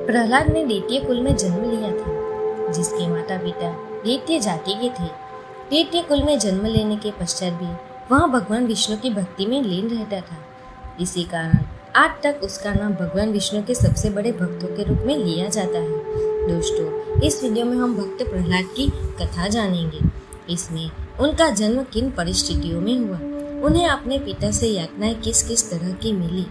प्रहलाद ने दैत्य कुल में जन्म लिया था, जिसके माता पिता दैत्य जाति के थे। दैत्य कुल में जन्म लेने के पश्चात भी वह भगवान विष्णु की भक्ति में लीन रहता था। इसी कारण आज तक उसका नाम भगवान विष्णु के सबसे बड़े भक्तों के रूप में लिया जाता है। दोस्तों, इस वीडियो में हम भक्त प्रहलाद की कथा जानेंगे। इसमें उनका जन्म किन परिस्थितियों में हुआ, उन्हें अपने पिता से यातनाएं किस किस तरह की मिली,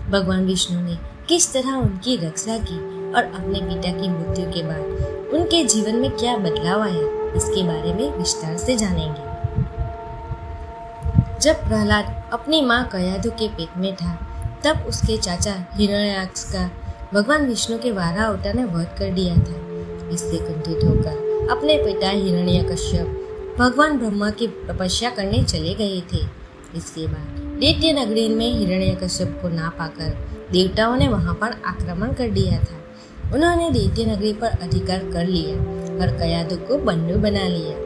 भगवान विष्णु ने किस तरह उनकी रक्षा की और अपने पिता की मृत्यु के बाद उनके जीवन में क्या बदलाव आया, इसके बारे में विस्तार से जानेंगे। जब प्रहलाद अपनी माँ कयाधु के पेट में था, तब उसके चाचा हिरण्याक्ष का भगवान विष्णु के वारा अवतार ने वध कर दिया था। इससे कुंठित होकर अपने पिता हिरण्यकश्यप भगवान ब्रह्मा की तपस्या करने चले गए थे। इसके बाद दैत्य नगरी में हिरण्यकश्यप को ना पाकर देवताओं ने वहां पर आक्रमण कर दिया था। उन्होंने दैत्य नगरी पर अधिकार कर लिया और कयाधु को बंधु बना लिया।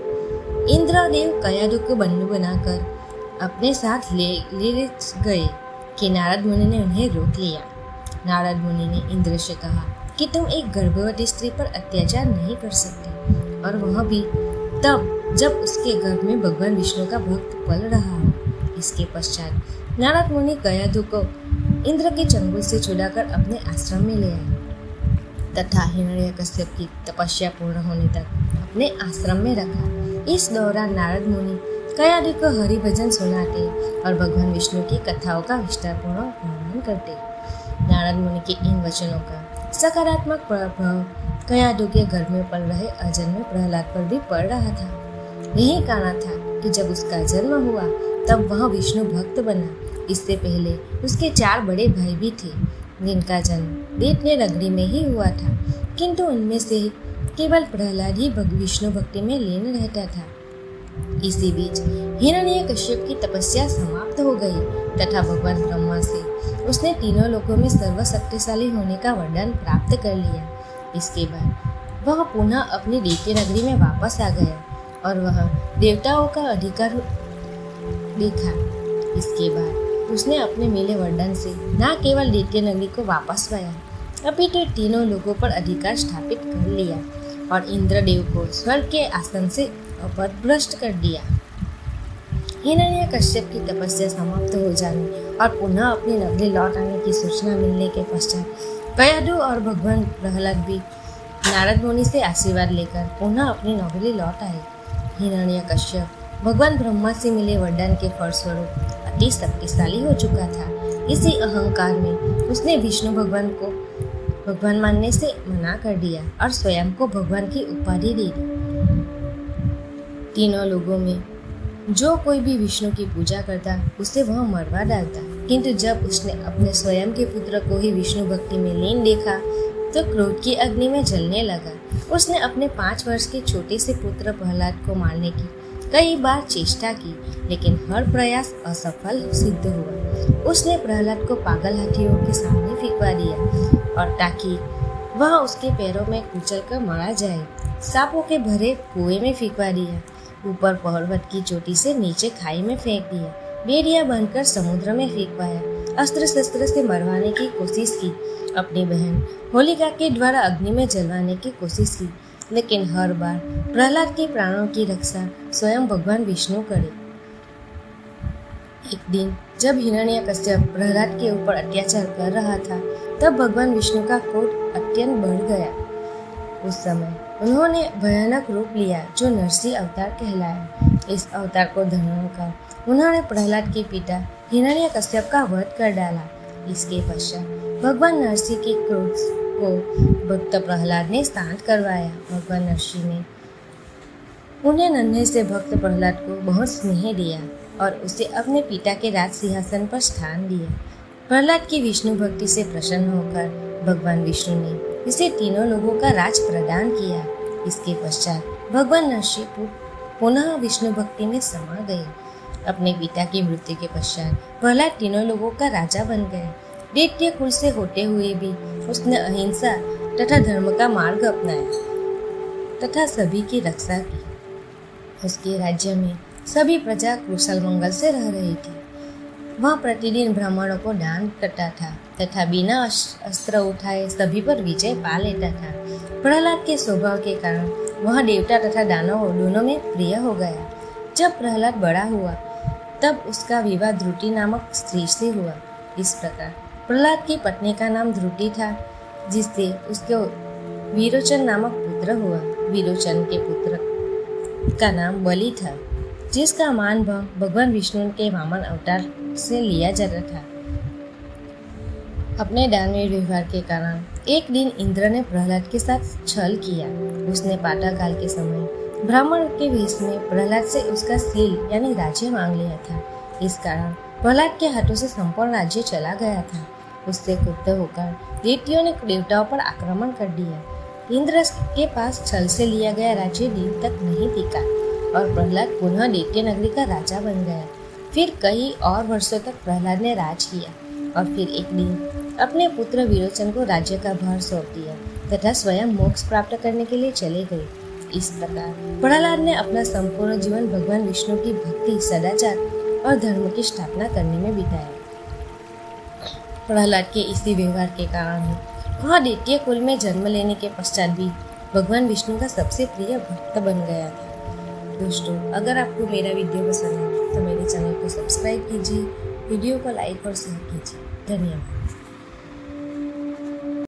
इंद्रदेव कयाधु को बंधु बनाकर अपने साथ ले गए कि नारद मुनि ने उन्हें रोक लिया। नारद मुनि ने इंद्र से कहा कि तुम एक गर्भवती स्त्री पर अत्याचार नहीं कर सकते, और वह भी तब जब उसके गर्भ में भगवान विष्णु का भक्त पल रहा हो। इसके पश्चात नारद मुनि कयाधु को इंद्र के चंगुल से छुड़ाकर अपने आश्रम में ले आए तथा हिरण्यकश्यप की तपस्या पूर्ण होने तक अपने आश्रम में रखा। इस दौरान नारद मुनि कयाधु को हरि भजन सुनाते और भगवान विष्णु की कथाओं का विस्तारपूर्वक वर्णन करते। नारद मुनि के इन वचनों का सकारात्मक प्रभाव कयाधु के घर में पल रहे अजन्मे प्रहलाद पर भी पड़ रहा था। यही कारण था कि जब उसका जन्म हुआ तब वह विष्णु भक्त बना। इससे पहले उसके 4 बड़े भाई भी थे, जिनका जन्म दैत्य नगरी में ही हुआ था, किंतु उनमें से केवल प्रहलाद ही विष्णु भक्ति में लीन रहता था। इसी बीच हिरण्यकश्यप की तपस्या समाप्त हो गई तथा भगवान ब्रह्मा से उसने तीनों लोकों में सर्वशक्तिशाली होने का वरदान प्राप्त कर लिया। इसके बाद वह पुनः अपनी दैत्य नगरी में वापस आ गया और वह देवताओं का अधिकार देखा। इसके बाद उसने अपने मिले वरदान से न केवल दैत्य नगरी को वापस पाया, अपितु तीनों लोगों पर अधिकार स्थापित कर लिया और इंद्रदेव को स्वर्ग के आसन से अपदभ्रष्ट कर दिया। हिरण्यकश्यप की तपस्या समाप्त हो जाने और पुनः अपनी नगरी लौट आने की सूचना मिलने के पश्चात कयाधु और भगवान प्रहलाद भी नारद मुनि से आशीर्वाद लेकर पुनः अपनी नगरी लौट आए। हिरण्यकश्यप भगवान ब्रह्मा से मिले वरदान के फलस्वरूप अति शक्तिशाली हो चुका था। इसी अहंकार में उसने विष्णु भगवान को भगवान मानने से मना कर दिया और स्वयं को भगवान की उपाधि दे दी। तीनों लोगों में जो कोई भी विष्णु की पूजा करता उसे वह मरवा डालता, किंतु जब उसने अपने स्वयं के पुत्र को ही विष्णु भक्ति में लीन देखा तो क्रोध की अग्नि में जलने लगा। उसने अपने 5 वर्ष के छोटे से पुत्र प्रहलाद को मारने की कई बार चेष्टा की, लेकिन हर प्रयास असफल सिद्ध हुआ। उसने प्रहलाद को पागल हाथियों के सामने फेंकवा दिया और ताकि वह उसके पैरों में कुचल कर मारा जाए। सांपों के भरे कुएं में फेंकवा दिया, ऊपर पर्वत की चोटी से नीचे खाई में फेंक दिया, बेड़िया बनकर समुद्र में फेंकवाया, अस्त्र शस्त्र से मरवाने की कोशिश की, अपनी बहन होलिका के द्वारा अग्नि में जलवाने की कोशिश की, लेकिन हर बार प्रहलाद के प्राणों की रक्षा स्वयं भगवान विष्णु करे। एक दिन जब हिरण्यकश्यप प्रहलाद के ऊपर अत्याचार कर रहा था, तब भगवान विष्णु का क्रोध अत्यंत बढ़ गया। उस समय उन्होंने भयानक रूप लिया जो नरसिंह अवतार कहलाया। इस अवतार को धारण कर उन्होंने प्रहलाद के पिता हिरण्यकश्यप का वध कर डाला। इसके पश्चात भगवान नरसिंह के क्रोध को भक्त प्रहलाद ने शांत करवाया। भगवान नरसिंह ने उन्हें नन्हे से भक्त प्रहलाद को बहुत स्नेह दिया और उसे अपने पिता के राज सिंहासन पर स्थान दिया। प्रहलाद की विष्णु भक्ति से प्रसन्न होकर भगवान विष्णु ने इसे तीनों लोगों का राज प्रदान किया। इसके पश्चात भगवान नरसिंह पुनः विष्णु भक्ति में समा गए। अपने पिता की मृत्यु के पश्चात प्रहलाद तीनों लोगों का राजा बन गए। दैत्य कुल से होते हुए भी उसने अहिंसा तथा धर्म का मार्ग अपनाया तथा सभी की रक्षा की। उसके राज्य में सभी प्रजा कुशल मंगल से रह रही थी। वह प्रतिदिन ब्राह्मणों को दान करता था तथा बिना अस्त्र उठाए सभी पर विजय पा लेता था। प्रहलाद के स्वभाव के कारण वह देवता तथा दानवों दोनों में प्रिय हो गया। जब प्रहलाद बड़ा हुआ तब उसका विवाह ध्रुति नामक स्त्री से हुआ। इस प्रकार प्रहलाद की पत्नी का नाम ध्रुति था, जिससे उसके विरोचन नामक पुत्र हुआ। विरोचन के पुत्र का नाम बलि था, जिसका मान भगवान विष्णु के वामन अवतार से लिया जाता था। अपने दानवीर व्यवहार के कारण एक दिन इंद्र ने प्रहलाद के साथ छल किया। उसने प्रातःकाल के समय ब्राह्मण के वेश में प्रहलाद से उसका सील यानी राज्य मांग लिया था। इस कारण प्रहलाद के हाथों से संपूर्ण राज्य चला गया था। उससे क्रुद्ध होकर दैत्यों ने देवताओं पर आक्रमण कर दिया। इंद्र के पास छल से लिया गया राज्य दिन तक नहीं टिका और प्रहलाद पुनः दैत्य नगरी का राजा बन गया। फिर कई और वर्षों तक प्रहलाद ने राज किया और फिर एक दिन अपने पुत्र विरोचन को राज्य का भार सौंप दिया तथा स्वयं मोक्ष प्राप्त करने के लिए चले गए। इस प्रकार प्रहलाद ने अपना संपूर्ण जीवन भगवान विष्णु की भक्ति, सदाचार और धर्म की स्थापना करने में बिताया। प्रहलाद के इसी व्यवहार के कारण ही वह दैत्य कुल में जन्म लेने के पश्चात भी भगवान विष्णु का सबसे प्रिय भक्त बन गया था। दोस्तों, अगर आपको मेरा वीडियो पसंद है तो मेरे चैनल को सब्सक्राइब कीजिए, वीडियो को लाइक और शेयर कीजिए। धन्यवाद।